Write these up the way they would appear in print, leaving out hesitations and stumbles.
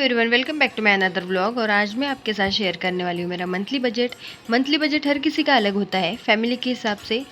Everyone, welcome back to my another vlog. और आज मैं आपके साथ शेयर करने वाली हूँ मेरा मंथली बजट। मंथली बजट हर किसी का अलग होता है, फैमिली के हिसाब से,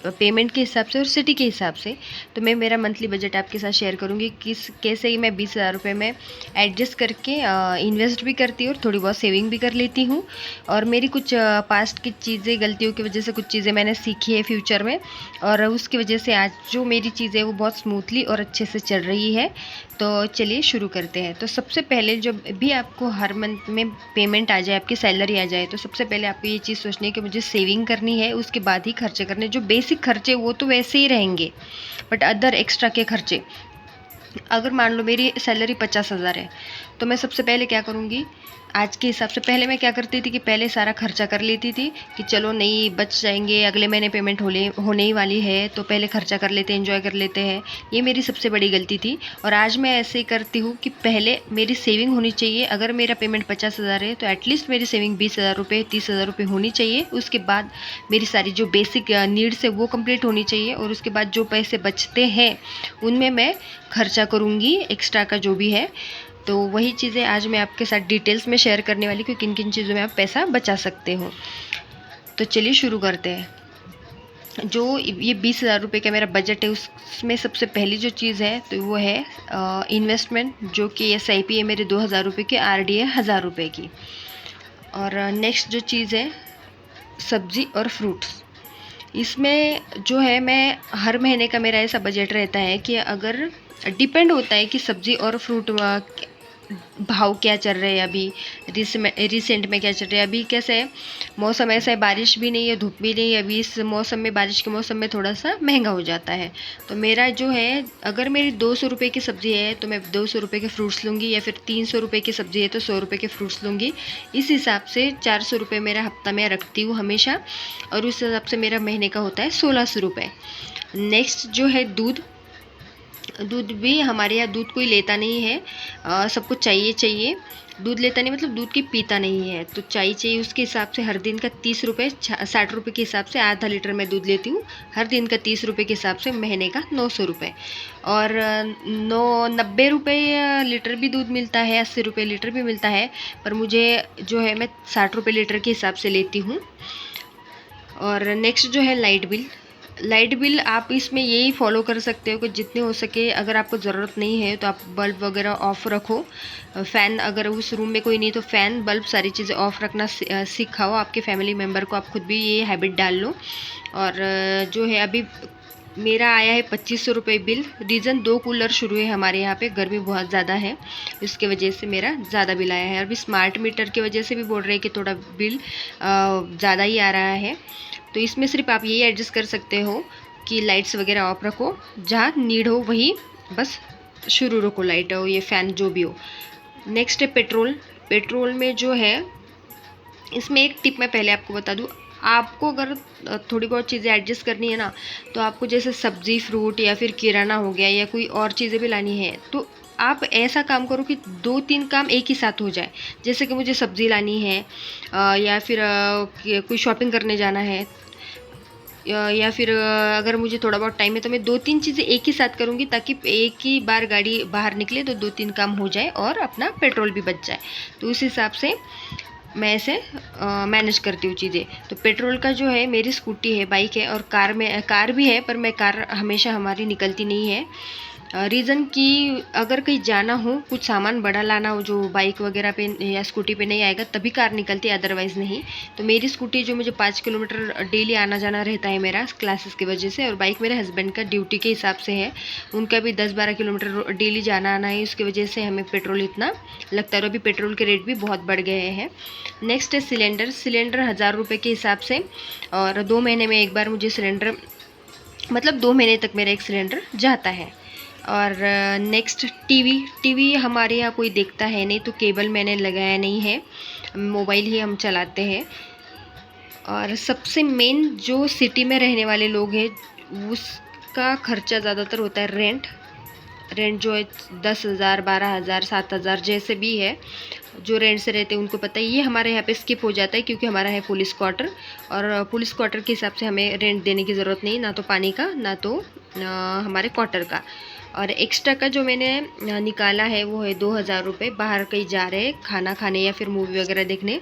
पेमेंट के हिसाब से और सिटी के हिसाब से। तो मैं मेरा मंथली बजट आपके साथ शेयर करूँगी किस कैसे ही मैं 20,000 रुपये में एडजस्ट करके इन्वेस्ट भी करती हूँ और थोड़ी बहुत सेविंग भी कर लेती हूँ। और मेरी कुछ पास्ट की चीज़ें, गलतियों की वजह से कुछ चीज़ें मैंने सीखी है फ्यूचर में, और उसकी वजह से आज जो मेरी चीज़ें वो बहुत स्मूथली और अच्छे से चल रही है। तो चलिए शुरू करते हैं। तो सबसे पहले जब भी आपको हर मंथ में पेमेंट आ जाए, आपकी सैलरी आ जाए, तो सबसे पहले आपको ये चीज़ सोचनी है कि मुझे सेविंग करनी है, उसके बाद ही खर्चे करने। जो बेसिक खर्चे वो तो वैसे ही रहेंगे, बट अदर एक्स्ट्रा के खर्चे, अगर मान लो मेरी सैलरी 50,000 है, तो मैं सबसे पहले क्या करूँगी, आज के हिसाब से पहले मैं क्या करती थी कि पहले सारा खर्चा कर लेती थी कि चलो नहीं बच जाएंगे, अगले महीने पेमेंट होने ही वाली है, तो पहले खर्चा कर लेते हैं, एंजॉय कर लेते हैं। ये मेरी सबसे बड़ी गलती थी। और आज मैं ऐसे ही करती हूँ कि पहले मेरी सेविंग होनी चाहिए। अगर मेरा पेमेंट 50,000 है तो एटलीस्ट मेरी सेविंग 20,000 रुपये, 30,000 रुपये होनी चाहिए। उसके बाद मेरी सारी जो बेसिक नीड्स है वो कंप्लीट होनी चाहिए, और उसके बाद जो पैसे बचते हैं उनमें मैं खर्चा करूँगी, एक्स्ट्रा का जो भी है। तो वही चीज़ें आज मैं आपके साथ डिटेल्स में शेयर करने वाली, कि किन किन चीज़ों में आप पैसा बचा सकते हो। तो चलिए शुरू करते हैं। जो ये 20,000 रुपये का मेरा बजट है, उसमें सबसे पहली जो चीज़ है तो वो है इन्वेस्टमेंट, जो कि SIP है मेरे 2,000 रुपये की, RD है 1,000 रुपये की। और नेक्स्ट जो चीज़ है सब्ज़ी और फ्रूट्स। इसमें जो है मैं हर महीने का मेरा ऐसा बजट रहता है कि अगर डिपेंड होता है कि सब्ज़ी और फ्रूट भाव क्या चल रहे हैं अभी, रिसेंट में क्या चल रहा है। अभी कैसे है, मौसम ऐसा है, बारिश भी नहीं है, धूप भी नहीं है। अभी इस मौसम में, बारिश के मौसम में थोड़ा सा महंगा हो जाता है। तो मेरा जो है, अगर मेरी 200 रुपये की सब्ज़ी है तो मैं 200 रुपये के फ्रूट्स लूँगी, या फिर 300 रुपये की सब्ज़ी है तो 100 रुपये के फ्रूट्स लूँगी। इस हिसाब से 400 रुपये मेरा हफ्ता में रखती हूँ हमेशा, और उस हिसाब से मेरा महीने का होता है 1,600 रुपये। नेक्स्ट जो है दूध। दूध भी हमारे यहाँ दूध कोई लेता नहीं है, सबको चाहिए। दूध लेता नहीं मतलब दूध की पीता नहीं है, तो चाहिए। उसके हिसाब से हर दिन का 30 रुपये, 60 रुपये के हिसाब से आधा लीटर मैं दूध लेती हूँ। हर दिन का 30 रुपये के हिसाब से महीने का 900 रुपये। और 90 रुपये लीटर भी दूध मिलता है, 80 रुपये लीटर भी मिलता है, पर मुझे जो है मैं 60 रुपये लीटर के हिसाब से लेती हूँ। और नेक्स्ट जो है लाइट बिल आप इसमें यही फॉलो कर सकते हो कि जितने हो सके, अगर आपको ज़रूरत नहीं है तो आप बल्ब वगैरह ऑफ़ रखो। फ़ैन, अगर उस रूम में कोई नहीं तो फ़ैन, बल्ब, सारी चीज़ें ऑफ़ रखना सिखाओ आपके फैमिली मेम्बर को। आप खुद भी ये हैबिट डाल लो। और जो है अभी मेरा आया है 2,500 रुपये बिल। रीज़न, 2 कूलर शुरू है हमारे यहाँ पे, गर्मी बहुत ज़्यादा है, इसके वजह से मेरा ज़्यादा बिल आया है। अभी स्मार्ट मीटर की वजह से भी बोल रहे हैं कि थोड़ा बिल ज़्यादा ही आ रहा है। तो इसमें सिर्फ आप यही एडजस्ट कर सकते हो कि लाइट्स वगैरह ऑफ रखो, जहाँ नीड हो वही बस शुरू रखो, लाइट हो, ये फ़ैन जो भी हो। नेक्स्ट है पेट्रोल में जो है, इसमें एक टिप मैं पहले आपको बता दूँ। आपको अगर थोड़ी बहुत चीज़ें एडजस्ट करनी है ना, तो आपको जैसे सब्ज़ी, फ्रूट या फिर किराना हो गया, या कोई और चीज़ें भी लानी है, तो आप ऐसा काम करो कि 2-3 काम एक ही साथ हो जाए। जैसे कि मुझे सब्ज़ी लानी है, या फिर कोई शॉपिंग करने जाना है, या फिर अगर मुझे थोड़ा बहुत टाइम है तो मैं 2-3 चीज़ें एक ही साथ करूँगी, ताकि एक ही बार गाड़ी बाहर निकले तो 2-3 काम हो जाए और अपना पेट्रोल भी बच जाए। तो उस हिसाब से मैं ऐसे मैनेज करती हूँ चीज़ें। तो पेट्रोल का जो है, मेरी स्कूटी है, बाइक है, और कार भी है, पर मैं कार हमेशा हमारी निकलती नहीं है। रीज़न कि अगर कहीं जाना हो, कुछ सामान बड़ा लाना हो जो बाइक वगैरह पे या स्कूटी पे नहीं आएगा, तभी कार निकलती है, अदरवाइज़ नहीं। तो मेरी स्कूटी जो, मुझे 5 किलोमीटर डेली आना जाना रहता है मेरा क्लासेस की वजह से, और बाइक मेरे हस्बैंड का ड्यूटी के हिसाब से है, उनका भी 10-12 किलोमीटर डेली जाना आना है, उसकी वजह से हमें पेट्रोल इतना लगता है। और अभी पेट्रोल के रेट भी बहुत बढ़ गए हैं। नेक्स्ट है सिलेंडर 1,000 रुपये के हिसाब से, और 2 महीने में एक बार मुझे सिलेंडर, मतलब 2 महीने तक मेरा एक सिलेंडर जाता है। और नेक्स्ट टीवी हमारे यहाँ कोई देखता है नहीं, तो केबल मैंने लगाया नहीं है, मोबाइल ही हम चलाते हैं। और सबसे मेन, जो सिटी में रहने वाले लोग हैं, उसका खर्चा ज़्यादातर होता है रेंट जो है 10,000, 12,000, 7,000 जैसे भी है, जो रेंट से रहते हैं उनको पता है। ये हमारे यहाँ पे स्किप हो जाता है, क्योंकि हमारा है पुलिस क्वार्टर, और पुलिस क्वार्टर के हिसाब से हमें रेंट देने की ज़रूरत नहीं, ना तो पानी का, ना तो हमारे क्वार्टर का। और एक्स्ट्रा का जो मैंने निकाला है वो है 2000 रुपये। बाहर कहीं जा रहे हैं खाना खाने या फिर मूवी वगैरह देखने,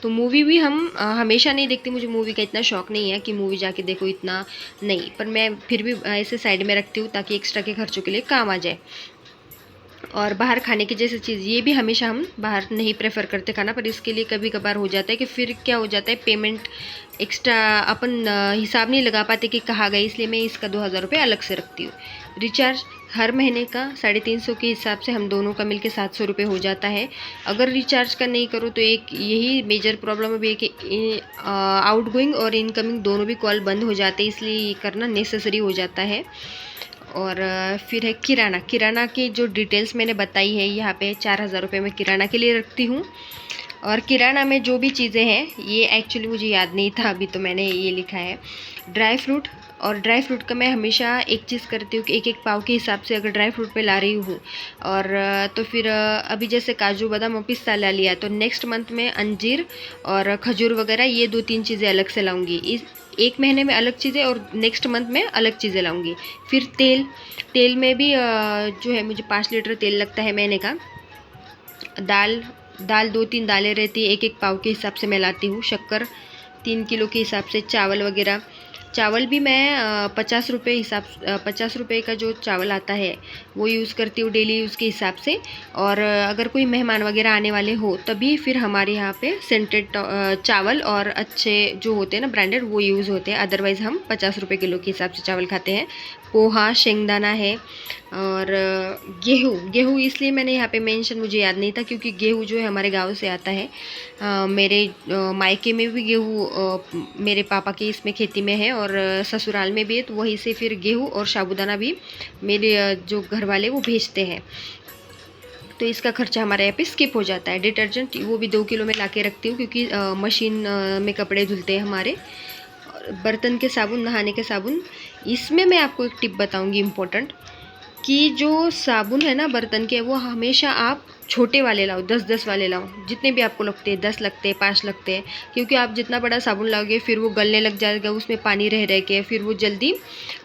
तो मूवी भी हम हमेशा नहीं देखती, मुझे मूवी का इतना शौक नहीं है कि मूवी जाके देखो, इतना नहीं, पर मैं फिर भी ऐसे साइड में रखती हूँ ताकि एक्स्ट्रा के खर्चों के लिए काम आ जाए। और बाहर खाने की जैसी चीज़, ये भी हमेशा हम बाहर नहीं प्रेफर करते खाना, पर इसके लिए कभी कभार हो जाता है कि फिर क्या हो जाता है, पेमेंट एक्स्ट्रा अपन हिसाब नहीं लगा पाते कि कहाँ गई, इसलिए मैं इसका 2000 रुपये अलग से रखती हूँ। रिचार्ज हर महीने का 350 के हिसाब से हम दोनों का मिलके 700 रुपये हो जाता है। अगर रिचार्ज का नहीं करो तो एक यही मेजर प्रॉब्लम है कि आउटगोइंग और इनकमिंग दोनों भी कॉल बंद हो जाते हैं, इसलिए ये करना नेसेसरी हो जाता है। और फिर है किराना। किराना की जो डिटेल्स मैंने बताई है यहाँ पे, 4000 रुपये मैं किराना के लिए रखती हूँ। और किराना में जो भी चीज़ें हैं, ये एक्चुअली मुझे याद नहीं था, अभी तो मैंने ये लिखा है ड्राई फ्रूट। और ड्राई फ्रूट का मैं हमेशा एक चीज़ करती हूँ कि एक एक पाव के हिसाब से अगर ड्राई फ्रूट पे ला रही हूँ, और तो फिर अभी जैसे काजू बादाम और पिस्ता ला लिया, तो नेक्स्ट मंथ में अंजीर और खजूर वगैरह ये 2-3 चीज़ें अलग से लाऊंगी। इस एक महीने में अलग चीज़ें और नेक्स्ट मंथ में अलग चीज़ें लाऊंगी। फिर तेल में भी जो है मुझे 5 लीटर तेल लगता है महीने का। दाल 2-3 दालें रहती है, एक एक पाव के हिसाब से मैं लाती हूँ। शक्कर 3 किलो के हिसाब से। चावल वगैरह, चावल भी मैं 50 रुपये 50 रुपये का जो चावल आता है वो यूज़ करती हूँ डेली यूज़ के हिसाब से। और अगर कोई मेहमान वगैरह आने वाले हो तभी फिर हमारे यहाँ पे सेंटेड चावल और अच्छे जो होते हैं ना ब्रांडेड, वो यूज़ होते हैं। अदरवाइज़ हम 50 रुपये किलो के हिसाब से चावल खाते हैं। पोहा, शेंगदाना है। और गेहूँ इसलिए मैंने यहाँ पे मेंशन, मुझे याद नहीं था, क्योंकि गेहूँ जो है हमारे गांव से आता है। मेरे मायके में भी गेहूँ मेरे पापा की इसमें खेती में है, और ससुराल में भी है, तो वहीं से फिर गेहूँ और साबूदाना भी मेरे जो घर वाले वो भेजते हैं, तो इसका खर्चा हमारे यहाँ पे स्किप हो जाता है। डिटर्जेंट वो भी 2 किलो में ला के रखती हूँ, क्योंकि मशीन में कपड़े धुलते हैं हमारे। बर्तन के साबुन, नहाने के साबुन, इसमें मैं आपको एक टिप बताऊंगी इम्पोर्टेंट, कि जो साबुन है ना बर्तन के, वो हमेशा आप छोटे वाले लाओ, 10-10 वाले लाओ। जितने भी आपको लगते हैं, 10 लगते हैं, 5 लगते हैं, क्योंकि आप जितना बड़ा साबुन लाओगे फिर वो गलने लग जाएगा, उसमें पानी रह रह के फिर वो जल्दी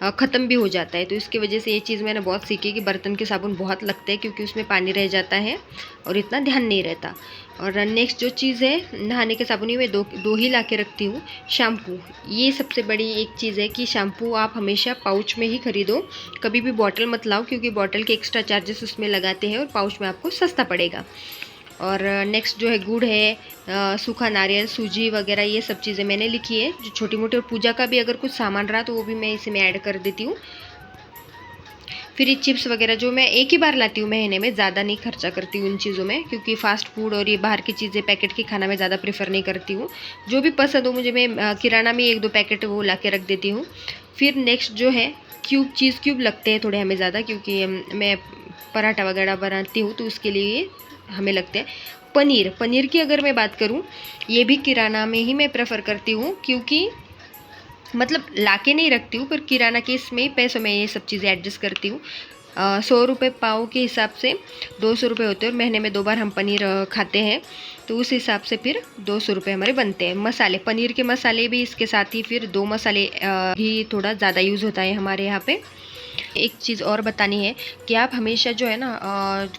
ख़त्म भी हो जाता है। तो इसकी वजह से ये चीज़ मैंने बहुत सीखी कि बर्तन के साबुन बहुत लगते हैं, क्योंकि उसमें पानी रह जाता है और इतना ध्यान नहीं रहता। और नेक्स्ट जो चीज़ है, नहाने के साबुन ही मैं दो ही ला के रखती हूँ। शैम्पू, ये सबसे बड़ी एक चीज़ है कि शैम्पू आप हमेशा पाउच में ही खरीदो, कभी भी बॉटल मत लाओ, क्योंकि बॉटल के एक्स्ट्रा चार्जेस उसमें लगाते हैं और पाउच में आपको सस्ता पड़ेगा। और नेक्स्ट जो है गुड़ है, सूखा नारियल, सूजी वगैरह, ये सब चीज़ें मैंने लिखी है जो छोटी मोटी। और पूजा का भी अगर कुछ सामान रहा तो वो भी मैं इसमें ऐड कर देती हूँ। फिर ये चिप्स वगैरह जो मैं एक ही बार लाती हूँ महीने में, ज़्यादा नहीं खर्चा करती हूँ इन चीज़ों में, क्योंकि फ़ास्ट फूड और ये बाहर की चीज़ें पैकेट की खाना मैं ज़्यादा प्रेफर नहीं करती हूँ। जो भी पसंद हो मुझे, मैं किराना में 1-2 पैकेट वो ला के रख देती हूँ। फिर नेक्स्ट जो है चीज़ क्यूब लगते हैं थोड़े हमें ज़्यादा, क्योंकि मैं पराठा वगैरह बनाती हूँ तो उसके लिए हमें लगते हैं। पनीर की अगर मैं बात करूँ, ये भी किराना में ही मैं प्रेफर करती हूँ, क्योंकि मतलब लाके नहीं रखती हूँ, पर किराना के इसमें पैसों में ये सब चीज़ें एडजस्ट करती हूँ। 100 रुपये पाव के हिसाब से 200 रुपये होते हैं, और महीने में 2 बार हम पनीर खाते हैं, तो उस हिसाब से फिर 200 रुपये हमारे बनते हैं। मसाले, पनीर के मसाले भी इसके साथ ही फिर 2 मसाले भी थोड़ा ज़्यादा यूज़ होता है हमारे यहाँ पे। एक चीज़ और बतानी है कि आप हमेशा जो है ना,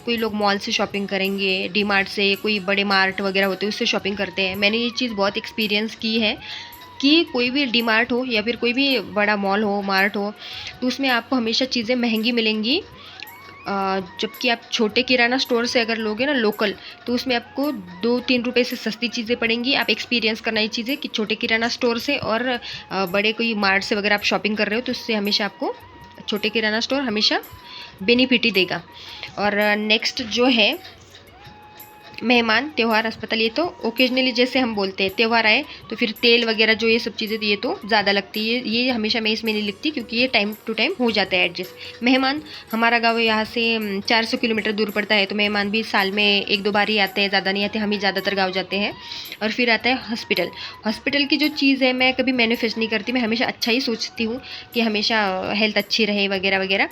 कोई लोग मॉल से शॉपिंग करेंगे, डी मार्ट से, कोई बड़े मार्ट वगैरह होते हैं उससे शॉपिंग करते हैं। मैंने ये चीज़ बहुत एक्सपीरियंस की है कि कोई भी डी मार्ट हो या फिर कोई भी बड़ा मॉल हो, मार्ट हो, तो उसमें आपको हमेशा चीज़ें महंगी मिलेंगी। जबकि आप छोटे किराना स्टोर से अगर लोगे ना लोकल, तो उसमें आपको 2-3 रुपये से सस्ती चीज़ें पड़ेंगी। आप एक्सपीरियंस करना ये चीज़ें कि छोटे किराना स्टोर से और बड़े कोई मार्ट से वगैरह आप शॉपिंग कर रहे हो, तो उससे हमेशा आपको छोटे किराना स्टोर हमेशा बेनिफिट ही देगा। और नेक्स्ट जो है मेहमान, त्यौहार, अस्पताल, ये तो ओकेजनली जैसे हम बोलते हैं त्यौहार आए तो फिर तेल वगैरह जो ये सब चीज़ें ये तो ज़्यादा लगती है, ये हमेशा मैं इसमें नहीं लिखती, क्योंकि ये टाइम टू टाइम हो जाता है एडजस्ट। मेहमान, हमारा गाँव यहाँ से 400 किलोमीटर दूर पड़ता है, तो मेहमान भी साल में 1-2 बार ही आते हैं, ज़्यादा नहीं आते, हम ही ज़्यादातर गाँव जाते हैं। और फिर आता है हॉस्पिटल की जो चीज़ है मैं कभी मैनिफेस्ट नहीं करती, मैं हमेशा अच्छा ही सोचती हूँ कि हमेशा हेल्थ अच्छी रहे वगैरह वगैरह।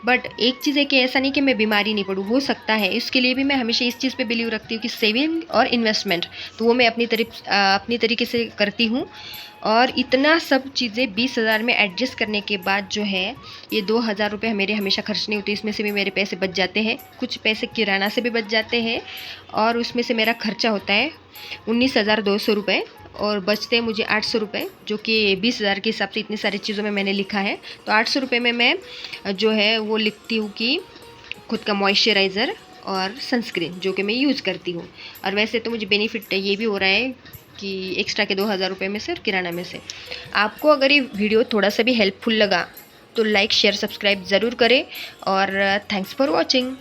बट एक चीज़ है कि ऐसा नहीं कि मैं बीमारी नहीं पड़ूँ, हो सकता है, इसके लिए भी मैं हमेशा इस चीज़ पे बिलीव रखती हूँ कि सेविंग और इन्वेस्टमेंट, तो वो मैं अपनी तरीके से करती हूँ। और इतना सब चीज़ें 20,000 में एडजस्ट करने के बाद जो है ये 2,000 रुपये मेरे हमेशा खर्च नहीं होते, इसमें से भी मेरे पैसे बच जाते हैं, कुछ पैसे किराना से भी बच जाते हैं और उसमें से मेरा खर्चा होता है 19,200 रुपये और बचते हैं मुझे 800 रुपये, जो कि 20,000 के हिसाब से इतनी सारी चीज़ों में मैंने लिखा है। तो 800 रुपये में मैं जो है वो लिखती हूँ कि खुद का मॉइस्चराइज़र और सनस्क्रीन जो कि मैं यूज़ करती हूँ। और वैसे तो मुझे बेनिफिट ये भी हो रहा है कि एक्स्ट्रा के 2,000 रुपये में से और किराना में से। आपको अगर ये वीडियो थोड़ा सा भी हेल्पफुल लगा तो लाइक शेयर सब्सक्राइब ज़रूर करें और थैंक्स फॉर वॉचिंग।